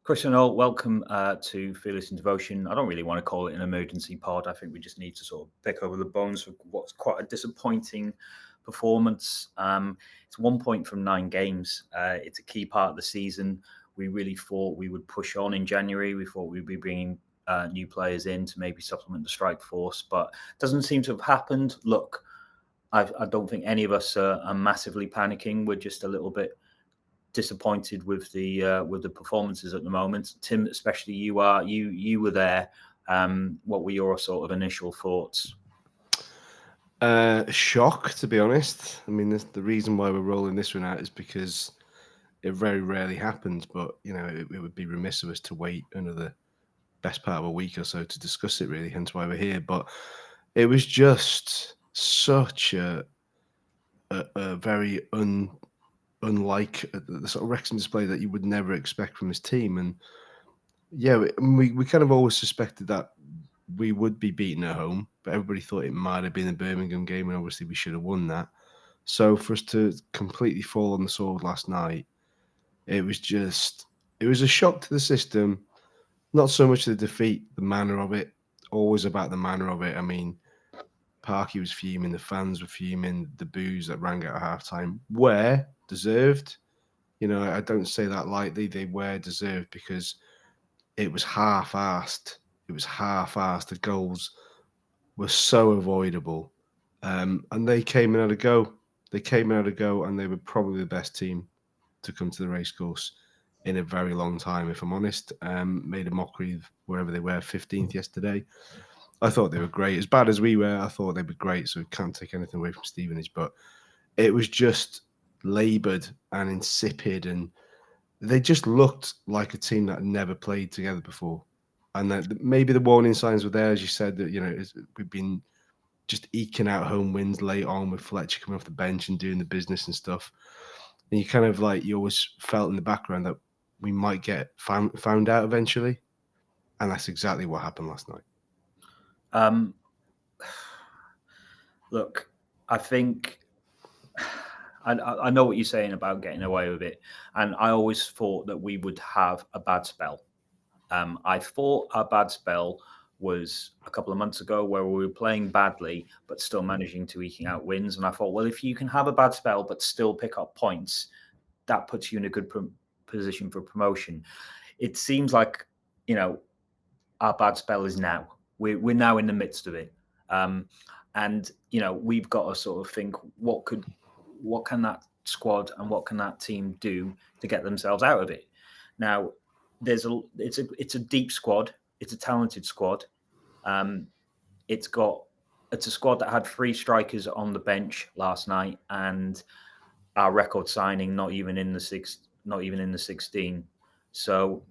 Chris and all, welcome to Fearless in Devotion. I don't really want to call it an emergency pod. I think we just need to sort of pick over the bones of what's quite a disappointing performance. It's 1 point from 9 games. It's a key part of the season. We really thought we would push on in January. We thought we'd be bringing new players in to maybe supplement the strike force, but it doesn't seem to have happened. Look, I don't think any of us are massively panicking. We're just a little bit disappointed with the performances at the moment. Tim, especially you were there. What were your sort of initial thoughts? Shock, to be honest. I mean, the reason why we're rolling this one out is because it very rarely happens. But it would be remiss of us to wait another best part of a week or so to discuss it. Really, hence why we're here. But it was just such a very unlike the sort of Wrexham display that you would never expect from this team. And yeah, we kind of always suspected that we would be beaten at home, but everybody thought it might have been the Birmingham game, and obviously we should have won that. So for us to completely fall on the sword last night, it was a shock to the system. Not so much the defeat, the manner of it. Always about the manner of it. I mean, Parky was fuming, the fans were fuming, the boos that rang out at halftime were deserved. I don't say that lightly. They were deserved because it was half-assed. It was half-assed. The goals were so avoidable. And they came in at a go. They came in at a go, and they were probably the best team to come to the racecourse in a very long time, if I'm honest. Made a mockery of wherever they were, 15th yesterday. I thought they were great. As bad as we were, I thought they were great, so we can't take anything away from Stevenage. But it was just laboured and insipid, and they just looked like a team that had never played together before. And that maybe the warning signs were there, as you said, that we've been just eking out home wins late on with Fletcher coming off the bench and doing the business and stuff. And you kind of you always felt in the background that we might get found out eventually. And that's exactly what happened last night. Look, I think I know what you're saying about getting away with it, and I always thought that we would have a bad spell. I thought our bad spell was a couple of months ago where we were playing badly but still managing to eking out wins. And I thought, well, if you can have a bad spell but still pick up points, that puts you in a good position for promotion. It seems like, our bad spell is now. We're now in the midst of it. And, we've got to sort of think, what can that squad and what can that team do to get themselves out of it? Now, it's a deep squad. It's a talented squad. It's a squad that had 3 strikers on the bench last night, and our record signing not even in the 16. So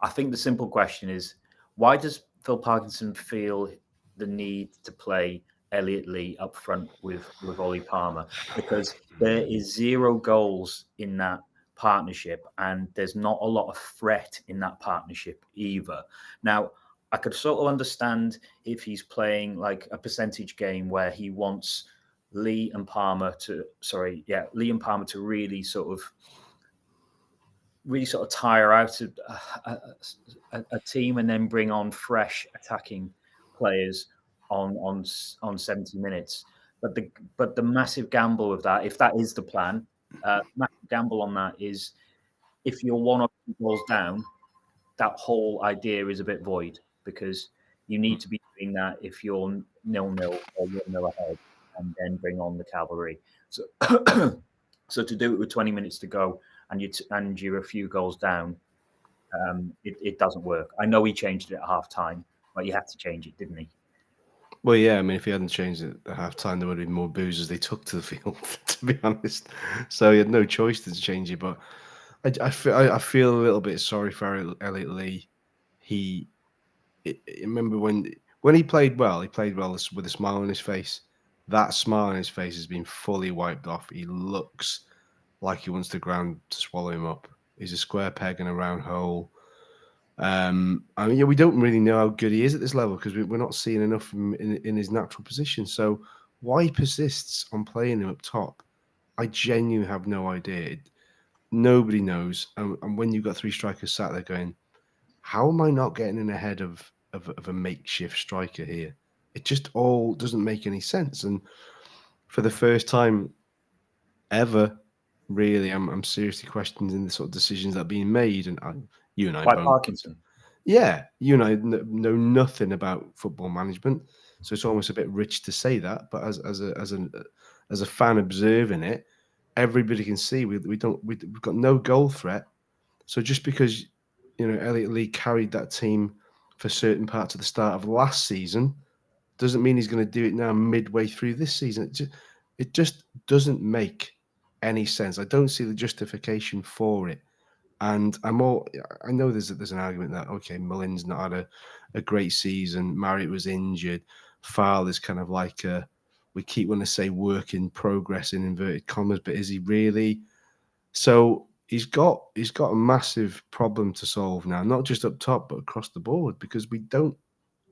I think the simple question is, why does Phil Parkinson feel the need to play Elliot Lee up front with Ollie Palmer? Because there is 0 goals in that partnership, and there's not a lot of threat in that partnership either. Now, I could sort of understand if he's playing like a percentage game where he wants Lee and Palmer to really sort of tire out a team and then bring on fresh attacking players on 70 minutes. But the massive gamble of that, if that is the plan, massive gamble on that is if you're 1 or 2 goals down, that whole idea is a bit void, because you need to be doing that if you're 0-0 or 1-0 ahead, and then bring on the cavalry. So, so to do it with 20 minutes to go and you're a few goals down, it doesn't work. I know he changed it at half time, but he had to change it, didn't he? Well, yeah, I mean, if he hadn't changed it at half time, there would have been more boos as they took to the field, to be honest. So he had no choice to change it. But I feel a little bit sorry for Elliot Lee. Remember when he played well with a smile on his face. That smile on his face has been fully wiped off. He looks like he wants the ground to swallow him up. He's a square peg in a round hole. I mean, we don't really know how good he is at this level because we're not seeing enough of him in his natural position. So why he persists on playing him up top, I genuinely have no idea. Nobody knows. And when you've got three strikers sat there going, how am I not getting in ahead of a makeshift striker here? It just all doesn't make any sense. And for the first time ever, really, I'm seriously questioning the sort of decisions that are being made. And you and I By both, Parkinson. yeah, you and I know nothing about football management, so it's almost a bit rich to say that. But as a fan observing it, everybody can see we've got no goal threat. So just because Elliot Lee carried that team for certain parts of the start of last season doesn't mean he's going to do it now midway through this season. It just doesn't make any sense. I don't see the justification for it. And I know there's an argument that, okay, Mullin's not had a great season. Marriott was injured. Fowle is kind of like we keep wanting to say work in progress in inverted commas, but is he really? So he's got a massive problem to solve now, not just up top, but across the board, because we don't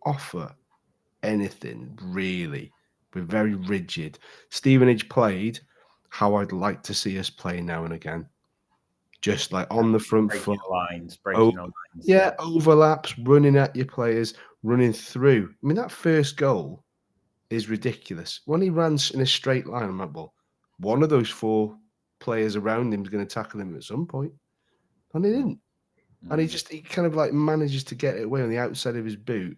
offer anything really. We're very rigid. Stevenage played how I'd like to see us play now and again, just like on the front foot. Breaking the lines. Yeah, overlaps, running at your players, running through. I mean, that first goal is ridiculous. When he runs in a straight line, I'm like, well, one of those four players around him is going to tackle him at some point. And he didn't. And he kind of like manages to get it away on the outside of his boot.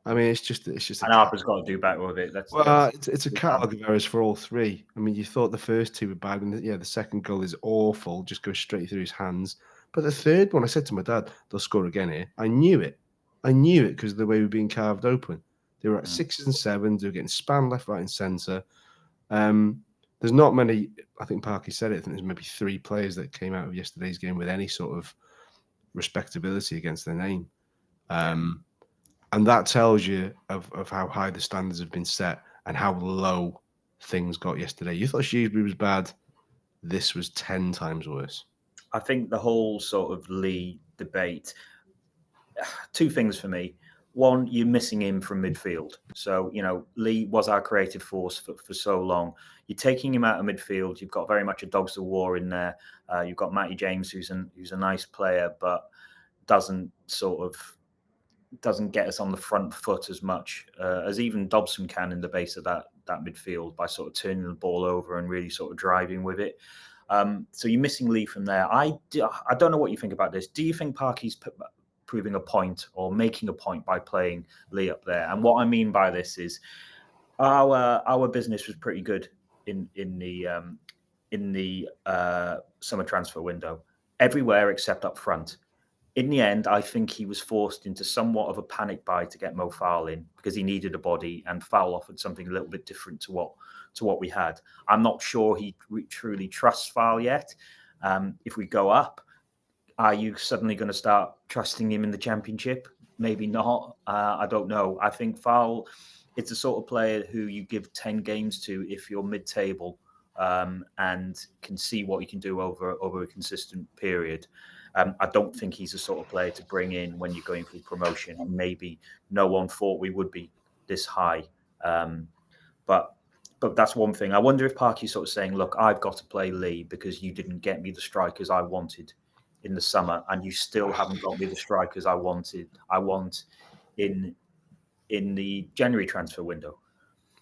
I mean, it's just And Harper's got to do better with it. It's a catalogue of errors for all three. I mean, you thought the first two were bad, and the second goal is awful, just goes straight through his hands. But the third one, I said to my dad, they'll score again here. I knew it because of the way we were being carved open. They were at 6s and 7s. They were getting spanned left, right, and centre. There's not many. I think Parky said it. I think there's maybe 3 players that came out of yesterday's game with any sort of respectability against their name. And that tells you of how high the standards have been set and how low things got yesterday. You thought Shrewsbury was bad. This was 10 times worse. I think the whole sort of Lee debate, 2 things for me. One, you're missing him from midfield. So, Lee was our creative force for so long. You're taking him out of midfield. You've got very much a dogs of war in there. You've got Matty James, who's a nice player, but doesn't get us on the front foot as much as even Dobson can in the base of that midfield by sort of turning the ball over and really sort of driving with it. So you're missing Lee from there. I don't know what you think about this. Do you think Parky's proving a point or making a point by playing Lee up there? And what I mean by this is our business was pretty good in the summer transfer window, everywhere except up front. In the end, I think he was forced into somewhat of a panic buy to get Mo Fowle in because he needed a body, and Fowle offered something a little bit different to what we had. I'm not sure he truly trusts Fowle yet. If we go up, are you suddenly going to start trusting him in the Championship? Maybe not. I don't know. I think Fowle, it's a sort of player who you give 10 games to if you're mid-table and can see what he can do over a consistent period. I don't think he's the sort of player to bring in when you're going through promotion. Maybe no one thought we would be this high. But that's one thing. I wonder if Parky's sort of saying, look, I've got to play Lee because you didn't get me the strikers I wanted in the summer, and you still haven't got me the strikers I want in the January transfer window.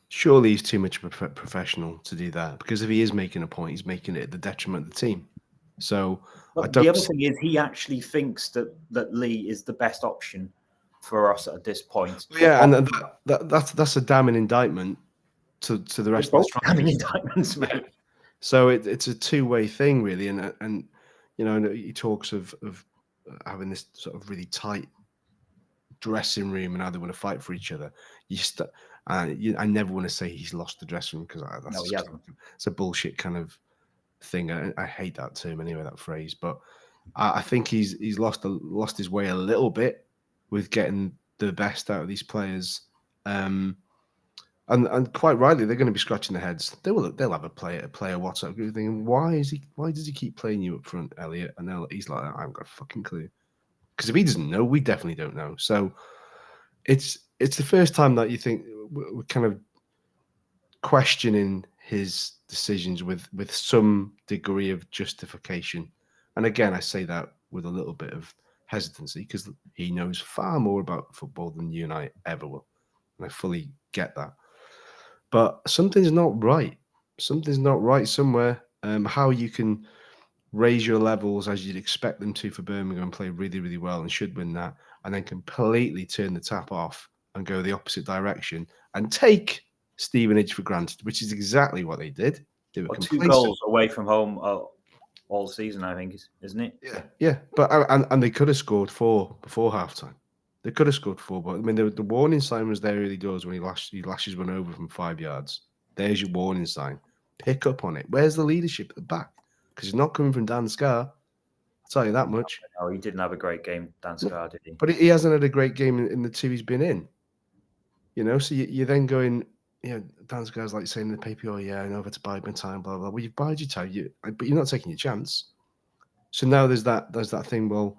Surely he's too much of a professional to do that, because if he is making a point, he's making it at the detriment of the team. So the other thing is he actually thinks that Lee is the best option for us at this point. Yeah, and that's a damning indictment to the rest of the strikers. Damning indictments, mate. So it's a two-way thing, really, and he talks of having this sort of really tight dressing room and how they want to fight for each other. I never want to say he's lost the dressing room because it's a bullshit kind of thing. I hate that term anyway, that phrase. But I think he's lost his way a little bit with getting the best out of these players. And quite rightly, they're going to be scratching their heads. They'll have a player WhatsApp group thinking, why does he keep playing you up front, Elliot? And he's like, I haven't got a fucking clue. Because if he doesn't know, we definitely don't know. So it's the first time that you think we're kind of questioning his decisions with some degree of justification. And again, I say that with a little bit of hesitancy because he knows far more about football than you and I ever will. And I fully get that. But something's not right. Something's not right somewhere. How you can raise your levels as you'd expect them to for Birmingham and play really, really well and should win that, and then completely turn the tap off and go the opposite direction and take Stevenage for granted, which is exactly what they did. They were Well, 2 complacent. goals away from home all season, I think, isn't it? Yeah. But and they could have scored 4 before halftime. They could have scored 4, but I mean the warning sign was there early doors when he lashes one over from 5 yards. There's your warning sign. Pick up on it. Where's the leadership at the back? Because it's not coming from Dan Scarr. I'll tell you that much. No, he didn't have a great game, Dan Scarr, did he? But he hasn't had a great game in the 2 he's been in. You know, so you're then going, Dan Scarr's like saying in the paper, oh, yeah, I know if to bide my time, blah, blah. Well, you've bided your time, but you're not taking your chance. So now there's that thing, well,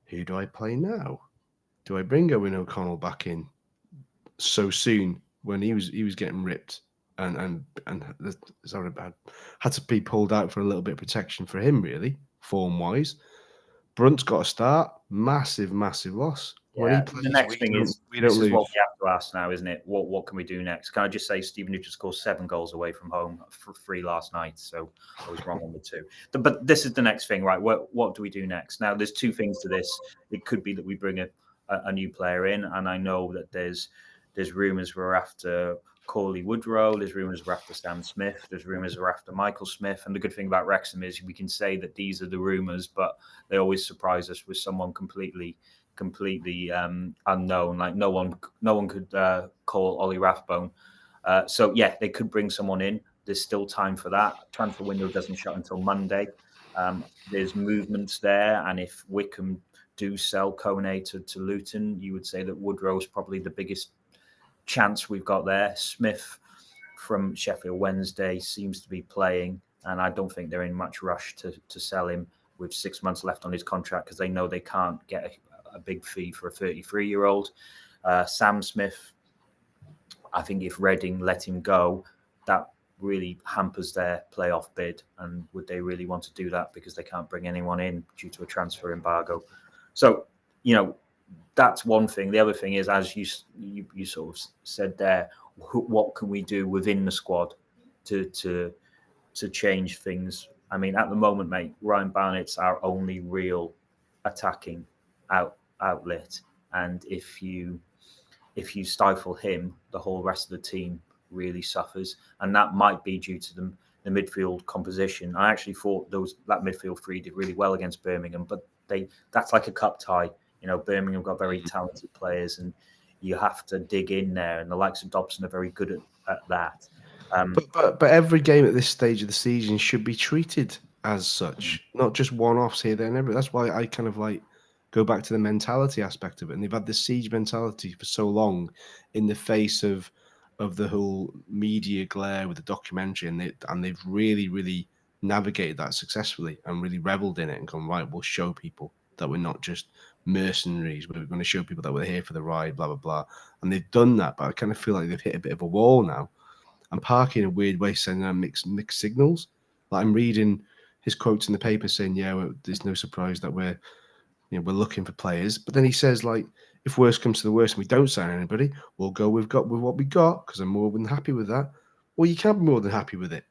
who do I play now? Do I bring Owen O'Connell back in so soon when he was getting ripped and sorry, had to be pulled out for a little bit of protection for him, really, form-wise. Brunt's got a start. Massive, massive loss. When he plays, the next thing is we don't this lose. is what we have to ask now, isn't it? What can we do next? Can I just say Stevenage just scored 7 goals away from home for 3 last night, so I was wrong on the 2. But this is the next thing, right? What do we do next? Now, there's 2 things to this. It could be that we bring a new player in, and I know that there's rumours we're after Crawley Woodrow. There's rumours we're after Stan Smith. There's rumours we're after Michael Smith. And the good thing about Wrexham is we can say that these are the rumours, but they always surprise us with someone completely unknown. Like no one could call Ollie Rathbone. So yeah, they could bring someone in. There's still time for that. Transfer window doesn't shut until Monday. There's movements there, and if Wickham do sell Kone to Luton, you would say that Woodrow's probably the biggest chance we've got there. Smith from Sheffield Wednesday seems to be playing, and I don't think they're in much rush to sell him with 6 months left on his contract because they know they can't get a big fee for a 33-year-old. Sam Smith, I think if Reading let him go, that really hampers their playoff bid. And would they really want to do that because they can't bring anyone in due to a transfer embargo? So, that's one thing. The other thing is, as you sort of said there, what can we do within the squad to change things? I mean, at the moment, mate, Ryan Barnett's our only real attacking outlet, and if you stifle him, the whole rest of the team really suffers, and that might be due to the midfield composition. I actually thought that midfield 3 did really well against Birmingham, but that's like a cup tie. Birmingham got very talented players, and you have to dig in there, and the likes of Dobson are very good at that. But every game at this stage of the season should be treated as such, not just one-offs here, there, and everywhere. That's why I kind of like go back to the mentality aspect of it. And they've had this siege mentality for so long in the face of the whole media glare with the documentary, and they've really, really navigated that successfully and really reveled in it and gone, right, we'll show people that we're not just mercenaries. We're going to show people that we're here for the ride, blah, blah, blah. And they've done that, but I kind of feel like they've hit a bit of a wall now. And Parky, in a weird way, sending out mixed signals. Like I'm reading his quotes in the paper saying, "Yeah, there's no surprise that we're looking for players." But then he says, like, if worse comes to the worst and we don't sign anybody, we'll go with what we got because I'm more than happy with that. Well, you can't be more than happy with it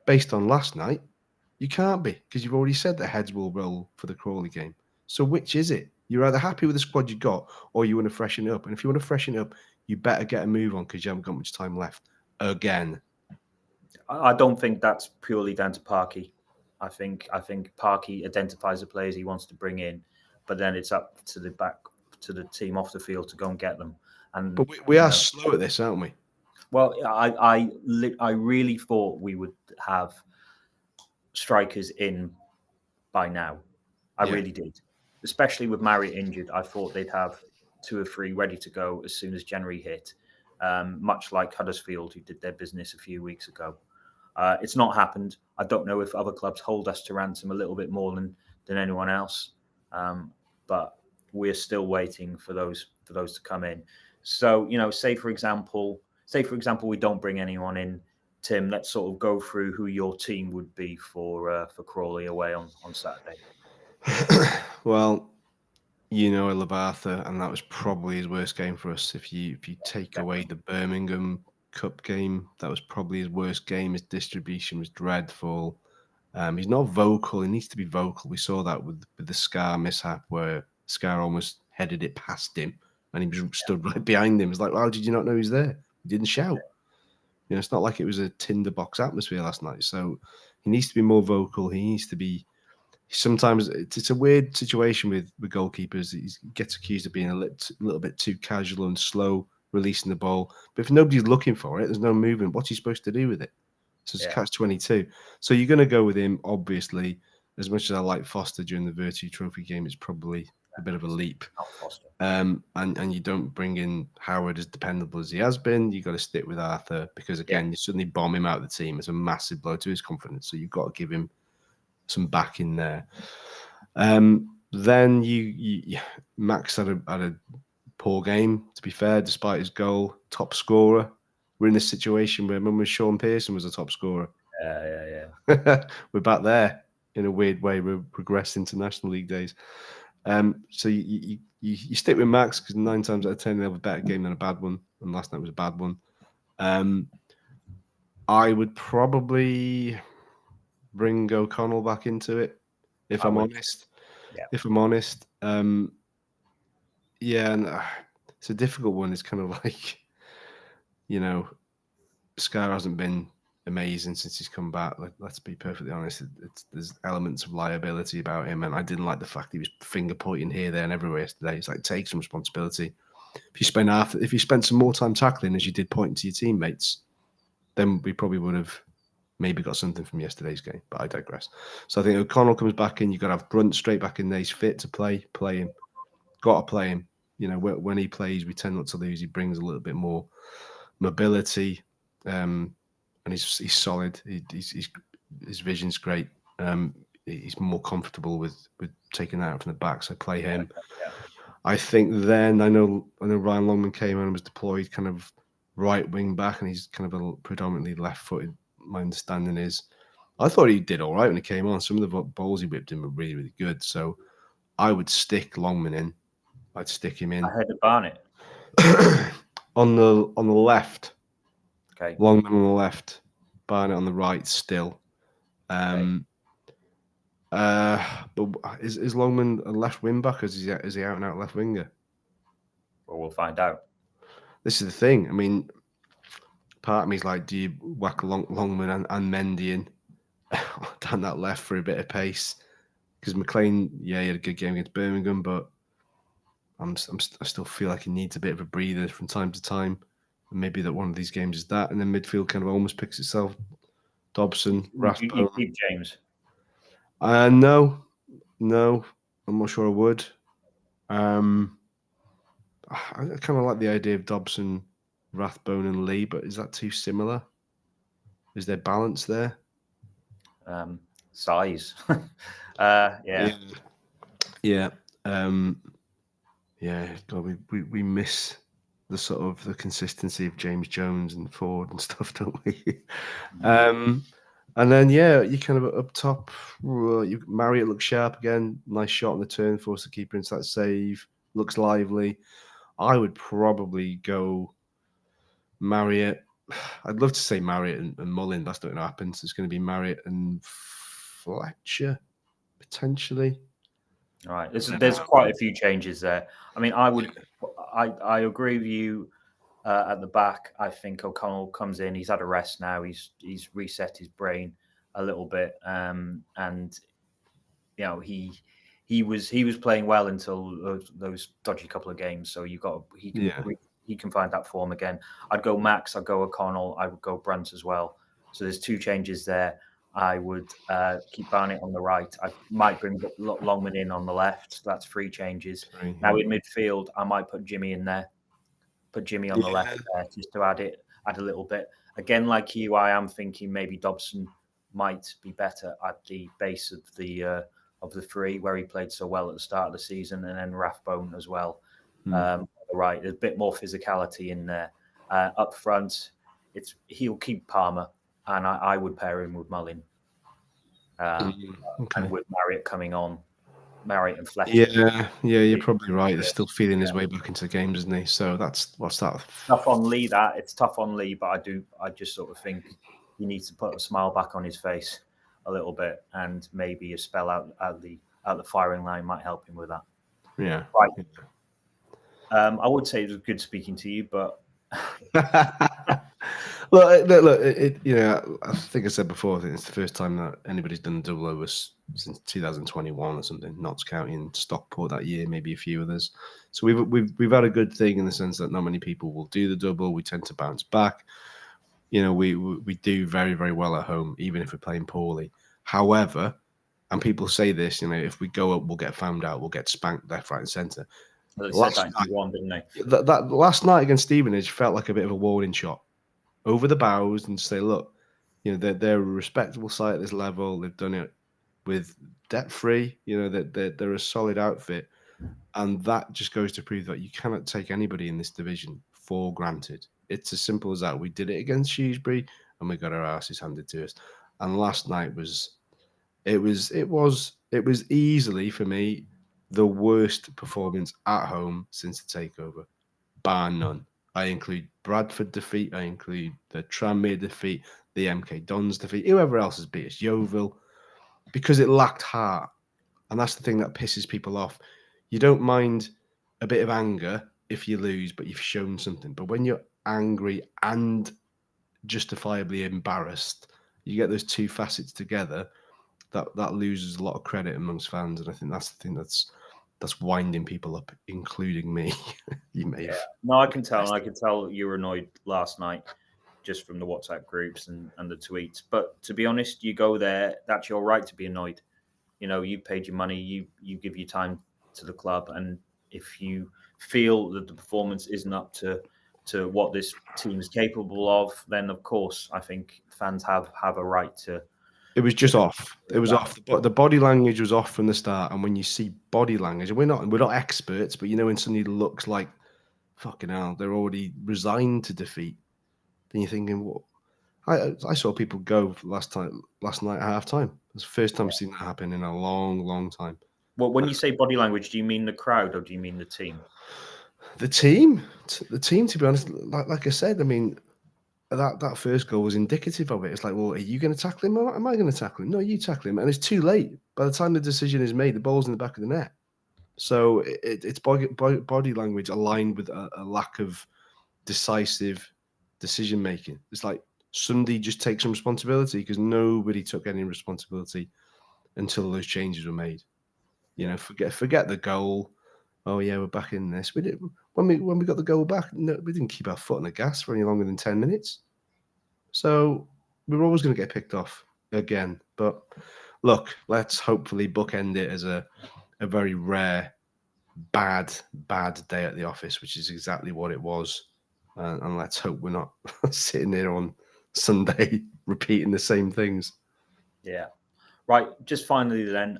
based on last night. You can't be because you've already said that heads will roll for the Crawley game. So which is it? You're either happy with the squad you got or you want to freshen it up. And if you want to freshen it up, you better get a move on because you haven't got much time left. Again, I don't think that's purely down to Parky. I think Parky identifies the players he wants to bring in, but then it's up to the team off the field to go and get them. And but we are slow at this, aren't we? Well, I really thought we would have strikers in by now. I really did, especially with Marriott injured. I thought they'd have 2 or 3 ready to go as soon as January hit, much like Huddersfield, who did their business a few weeks ago. It's not happened. I don't know if other clubs hold us to ransom a little bit more than anyone else, but we're still waiting for those to come in. So, say for example, we don't bring anyone in Tim, let's sort of go through who your team would be for Crawley away on Saturday. Well, I love Arthur, and that was probably his worst game for us. If you take away the Birmingham Cup game, that was probably his worst game. His distribution was dreadful. He's not vocal. He needs to be vocal. We saw that with the Scar mishap, where Scar almost headed it past him, and he was stood right behind him. It's like, how did you not know he was there? He didn't shout. It's not like it was a tinderbox atmosphere last night. So he needs to be more vocal. He needs to be. Sometimes it's a weird situation with goalkeepers. He gets accused of being a little bit too casual and slow releasing the ball. But if nobody's looking for it, there's no movement. What's he supposed to do with it? So it's catch-22. So you're going to go with him, obviously. As much as I like Foster during the Virtue Trophy game, it's probably a bit of a leap. Not Foster. And you don't bring in Howard as dependable as he has been. You've got to stick with Arthur because, again, you suddenly bomb him out of the team. It's a massive blow to his confidence. So you've got to give him some back in there. Then you Max had a poor game, to be fair, despite his goal. Top scorer. We're in this situation where remember Sean Pearson was a top scorer. Yeah. We're back there in a weird way. We're regressing to National League days. So you stick with Max because 9 times out of 10 they have a better game than a bad one, and last night was a bad one. I would probably bring O'Connell back into it, if I'm honest. Yeah. If I'm honest. And it's a difficult one. It's kind of like, Scar hasn't been amazing since he's come back. Let's be perfectly honest. There's elements of liability about him, and I didn't like the fact he was finger pointing here, there, and everywhere yesterday. It's like, take some responsibility. If you spent some more time tackling as you did pointing to your teammates, then we probably would have maybe got something from yesterday's game, but I digress. So I think O'Connell comes back in. You've got to have Brunt straight back in there. He's fit to play him. Got to play him. When he plays, we tend not to lose. He brings a little bit more mobility, and he's solid. His vision's great. He's more comfortable with taking that out from the back, so play him. Yeah. I think then I know Ryan Longman came on and was deployed kind of right wing back, and he's kind of a predominantly left-footed. My understanding is, I thought he did all right when he came on. Some of the balls he whipped in were really, really good. So I would stick Longman in. I'd stick him in. I heard the Barnett on the left. Okay. Longman on the left, Barnett on the right. Still. But is Longman a left wing back, or is he out and out left winger? Well, we'll find out. This is the thing. I mean, part of me is like, do you whack Longman and Mendy in down that left for a bit of pace? Because McLean, he had a good game against Birmingham, but I still feel like he needs a bit of a breather from time to time. And maybe that one of these games is that. And then midfield kind of almost picks itself. Dobson, Rathbone. You keep James? No. I'm not sure I would. I kind of like the idea of Dobson, Rathbone, and Lee, but is that too similar? Is there balance there? Size. Yeah. God, we miss the sort of the consistency of James Jones and Ford and stuff, don't we? And then you kind of up top. Marriott looks sharp again. Nice shot on the turn, force the keeper into that save. Looks lively. I would probably go Marriott. I'd love to say Marriott and Mullin. That's not going to happen. So it's going to be Marriott and Fletcher potentially. All right. There's quite a few changes there. I mean, I agree with you at the back. I think O'Connell comes in. He's had a rest now. He's reset his brain a little bit, and he was playing well until those dodgy couple of games. So he can find that form again. I'd go Max. I'd go O'Connell. I would go Brunt as well. So there's 2 changes there. I would keep Barnett on the right. I might bring Longman in on the left. That's 3 changes. Now in midfield, I might put Jimmy in there. Put Jimmy on the left there just to add a little bit. Again, like you, I am thinking maybe Dobson might be better at the base of the 3 where he played so well at the start of the season, and then Rathbone as well. Right, there's a bit more physicality in there. Up front, he'll keep Palmer. and I would pair him with Mullin, Okay. and with Marriott coming on, Marriott and Fletcher. Yeah, you're probably right. He's still feeling his way back into the games, isn't he? So what's that? Tough on Lee. It's tough on Lee, but I just sort of think he needs to put a smile back on his face a little bit, and maybe a spell out the firing line might help him with that. Yeah. Right. I would say it was good speaking to you, but look. I think I said before. I think it's the first time that anybody's done a double over since 2021 or something. Notts County and Stockport that year, maybe a few others. So we've had a good thing in the sense that not many people will do the double. We tend to bounce back. We do very, very well at home, even if we're playing poorly. However, and people say this, if we go up, we'll get found out, we'll get spanked left, right, and centre. They said that in Q1, didn't they? That last night against Stevenage felt like a bit of a warning shot over the bows and say, look, they're a respectable side at this level. They've done it with debt free. They're a solid outfit, and that just goes to prove that you cannot take anybody in this division for granted. It's as simple as that. We did it against Shrewsbury, and we got our asses handed to us. And last night was easily for me the worst performance at home since the takeover, bar none. I include Bradford defeat, I include the Tranmere defeat, the MK Dons defeat, whoever else has beat us, Yeovil, because it lacked heart. And that's the thing that pisses people off. You don't mind a bit of anger if you lose, but you've shown something. But when you're angry and justifiably embarrassed, you get those two facets together, that loses a lot of credit amongst fans. And I think that's the thing that's winding people up, including me. You may have. No, I can tell. I could tell you were annoyed last night just from the WhatsApp groups and the tweets. But to be honest, you go there, that's your right to be annoyed. You paid your money, you give your time to the club, and if you feel that the performance isn't up to what this team is capable of, then of course I think fans have a right to. It was just off. It was off. The body language was off from the start. And when you see body language, and we're not experts, but when somebody looks like fucking hell, they're already resigned to defeat, then you're thinking, what? I saw people go last night at half time. It's the first time I've seen that happen in a long, long time. Well, when you say body language, do you mean the crowd or do you mean the team? The team, to be honest, like I said, I mean, that first goal was indicative of it. It's like, well, are you going to tackle him or am I going to tackle him? No, you tackle him. And it's too late. By the time the decision is made, the ball's in the back of the net. So it's body language aligned with a lack of decisive decision making. It's like somebody just takes some responsibility because nobody took any responsibility until those changes were made. Forget the goal. Oh yeah, we're back in this. We did when we got the goal back. No, we didn't keep our foot on the gas for any longer than 10 minutes. So we were always going to get picked off again. But look, let's hopefully bookend it as a very rare, bad day at the office, which is exactly what it was. And let's hope we're not sitting there on Sunday repeating the same things. Yeah. Right. Just finally then,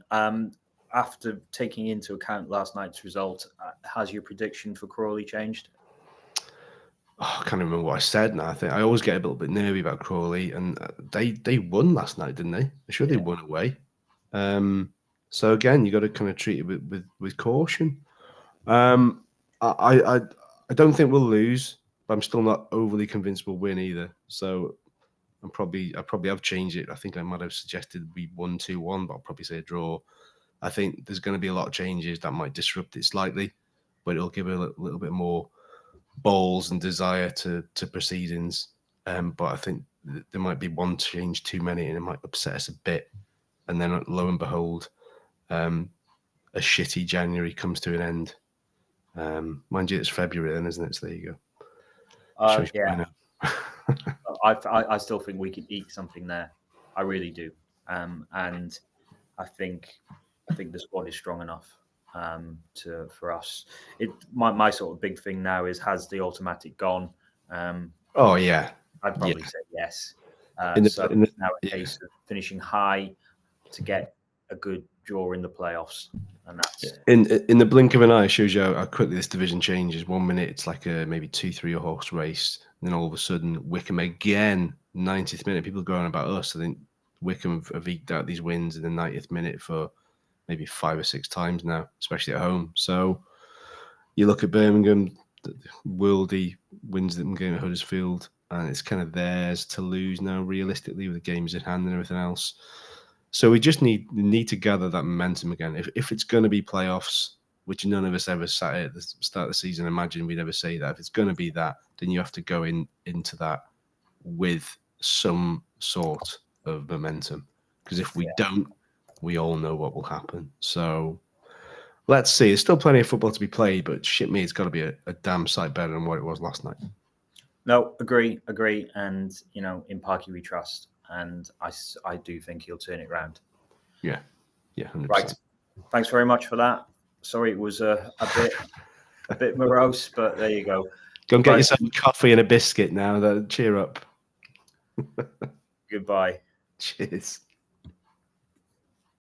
after taking into account last night's result, has your prediction for Crawley changed? Oh, I can't remember what I said now. I think I always get a little bit nervy about Crawley, and they won last night, didn't they? I'm sure they won away. So again, you got to kind of treat it with caution. I don't think we'll lose, but I'm still not overly convinced we'll win either. So I probably have changed it. I think I might have suggested we 1-2-1, but I'll probably say a draw. I think there's going to be a lot of changes that might disrupt it slightly, but it'll give it a little bit more balls and desire to proceedings. But I think there might be one change too many, and it might upset us a bit. And then lo and behold, a shitty January comes to an end. Mind you, it's February then, isn't it? So there you go. Yeah. I still think we could eke something there. I really do. And I think the squad is strong enough for us. My sort of big thing now is, has the automatic gone? Oh yeah, I'd probably say yes. It's now a case of finishing high to get a good draw in the playoffs, and that's in the blink of an eye. Shows you how quickly this division changes. 1 minute it's like a maybe 2-3 horse race, and then all of a sudden Wickham again 90th minute. People go on about us. I think Wycombe have eked out these wins in the 90th minute for maybe 5 or 6 times now, especially at home. So you look at Birmingham, Worldy wins the game at Huddersfield, and it's kind of theirs to lose now, realistically, with the games in hand and everything else. So we just need to gather that momentum again. If it's going to be playoffs, which none of us ever sat at the start of the season, imagine we'd ever say that. If it's going to be that, then you have to go into that with some sort of momentum. Because if we don't, we all know what will happen. So let's see. There's still plenty of football to be played, but shit me, it's got to be a damn sight better than what it was last night. No, agree. And, in Parky we trust. And I do think he'll turn it around. Yeah, 100%. Right. Thanks very much for that. Sorry, it was a bit morose, but there you go. Go and get yourself a coffee and a biscuit now. Cheer up. Goodbye. Cheers.